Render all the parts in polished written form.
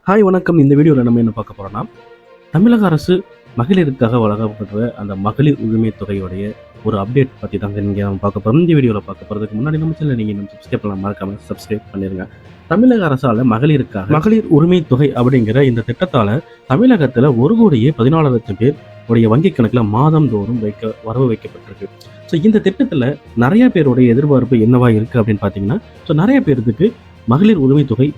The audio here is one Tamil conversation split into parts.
ஹாய் வணக்கம். இந்த வீடியோவில் நம்ம என்ன பார்க்க போகிறோம்னா, தமிழக அரசு மகளிருக்காக வழங்கப்படுற அந்த மகளிர் உரிமை தொகையுடைய ஒரு அப்டேட் பற்றி தாங்க நீங்கள் நம்ம பார்க்க போகிறோம். இந்த வீடியோவில் பார்க்க போகிறதுக்கு முன்னாடி நம்ம சேனல் நீங்கள் நம்ம சப்ஸ்கிரைப் பண்ணலாம், மறக்காம சப்ஸ்கிரைப் பண்ணிடுங்க. தமிழக அரசால் மகளிருக்காக மகளிர் உரிமை தொகை அப்படிங்கிற இந்த திட்டத்தால் தமிழகத்தில் 1,14,00,000 பேர் உடைய வங்கிக் கணக்கில் மாதந்தோறும் வரவு வைக்கப்பட்டிருக்கு. ஸோ இந்த திட்டத்தில் நிறைய பேருடைய எதிர்பார்ப்பு என்னவா இருக்குது அப்படின்னு பார்த்தீங்கன்னா, ஸோ நிறைய பேருக்கு மகளிர் உரிமை தொகை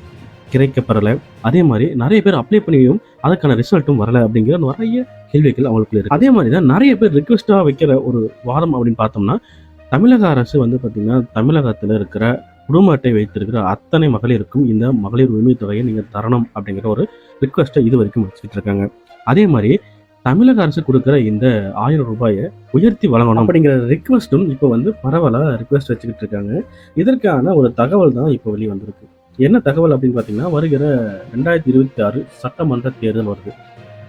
கிடைக்கப்படலை. அதே மாதிரி நிறைய பேர் அப்ளை பண்ணியும் அதுக்கான ரிசல்ட்டும் வரலை அப்படிங்கிற நிறைய கேள்விகள் அவங்களுக்கு இருக்கு. அதே மாதிரி தான் நிறைய பேர் ரிக்வெஸ்ட்டாக வைக்கிற ஒரு வாதம் அப்படின்னு பார்த்தோம்னா, தமிழக அரசு பார்த்தீங்கன்னா தமிழகத்தில் இருக்கிற குடும்ப அட்டை வைத்திருக்கிற அத்தனை மகளிருக்கும் இந்த மகளிர் உரிமை தொகையை நீங்கள் தரணும் அப்படிங்கிற ஒரு ரிக்வெஸ்ட்டை இது வரைக்கும் வச்சுக்கிட்டு இருக்காங்க. அதே மாதிரி தமிழக அரசு கொடுக்குற இந்த 1000 ரூபாயை உயர்த்தி வழங்கணும் அப்படிங்கிற ரிக்வெஸ்ட்டும் இப்போ பரவலாக ரிக்வெஸ்ட் வச்சுக்கிட்டு இருக்காங்க. இதற்கான ஒரு தகவல் தான் இப்போ வெளியே வந்திருக்கு. என்ன தகவல் அப்படின்னு பார்த்தீங்கன்னா, வருகிற 2026 சட்டமன்ற தேர்தல் வருது.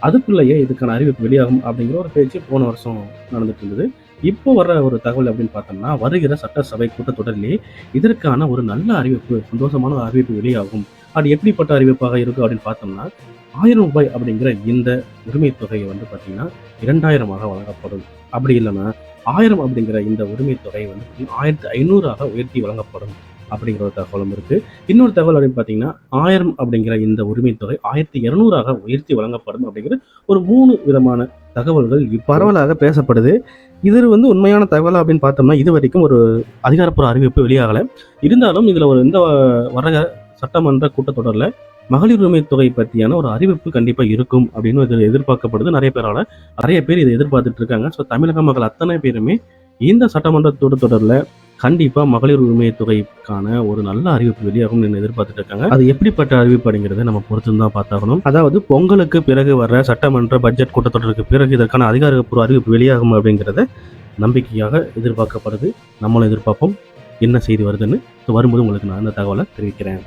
அதுக்குள்ளேயே இதுக்கான அறிவிப்பு வெளியாகும் அப்படிங்கிற ஒரு பேச்சு போன வருஷம் நடந்துட்டு இருந்தது. இப்போ வர்ற ஒரு தகவல் அப்படின்னு பார்த்தோம்னா, வருகிற சட்டசபை கூட்டத்தொடரிலே இதற்கான ஒரு நல்ல அறிவிப்பு, சந்தோஷமான அறிவிப்பு வெளியாகும். அது எப்படிப்பட்ட அறிவிப்பாக இருக்கும் அப்படின்னு பார்த்தோம்னா, 1000 ரூபாய் அப்படிங்கிற இந்த உரிமை தொகையை பார்த்தீங்கன்னா 2000 வழங்கப்படும். அப்படி இல்லைன்னா 1000 அப்படிங்கிற இந்த உரிமை தொகை 1500 உயர்த்தி வழங்கப்படும் அப்படிங்கிற ஒரு தகவலும் இருக்கு. இன்னொரு தகவல் அப்படின்னு பார்த்தீங்கன்னா, 1000 அப்படிங்கிற இந்த உரிமை தொகை 1200 உயர்த்தி வழங்கப்படும் அப்படிங்கிற ஒரு 3 விதமான தகவல்கள் பரவலாக பேசப்படுது. இது உண்மையான தகவல் அப்படின்னு பார்த்தோம்னா, இது வரைக்கும் ஒரு அதிகாரப்பூர்வ அறிவிப்பு வெளியாகலை. இருந்தாலும் இதில் இந்த வர சட்டமன்ற கூட்டத்தொடரில் மகளிர் உரிமை தொகை பற்றியான ஒரு அறிவிப்பு கண்டிப்பாக இருக்கும் அப்படின்னு இதில் எதிர்பார்க்கப்படுது. நிறைய பேர் இதை எதிர்பார்த்துட்டு இருக்காங்க. ஸோ தமிழக மக்கள் அத்தனை பேருமே இந்த சட்டமன்ற கூட்டத்தொடரில் கண்டிப்பாக மகளிர் உரிமை தொகைக்கான ஒரு நல்ல அறிவிப்பு வெளியாகும் எதிர்பார்த்துட்டு இருக்காங்க. அது எப்படிப்பட்ட அறிவிப்பு அப்படிங்கிறத நம்ம பொறுத்து தான் பார்த்தாகணும். அதாவது பொங்கலுக்கு பிறகு வர்ற சட்டமன்ற பட்ஜெட் கூட்டத்தொடருக்கு பிறகு இதற்கான அதிகாரப்பூர்வ அறிவிப்பு வெளியாகும் அப்படிங்கிறத நம்பிக்கையாக எதிர்பார்க்கப்படுது. நம்மளும் எதிர்பார்ப்போம் என்ன செய்தி வருதுன்னு. வரும்போது உங்களுக்கு நான் இந்த தகவலை தெரிவிக்கிறேன்.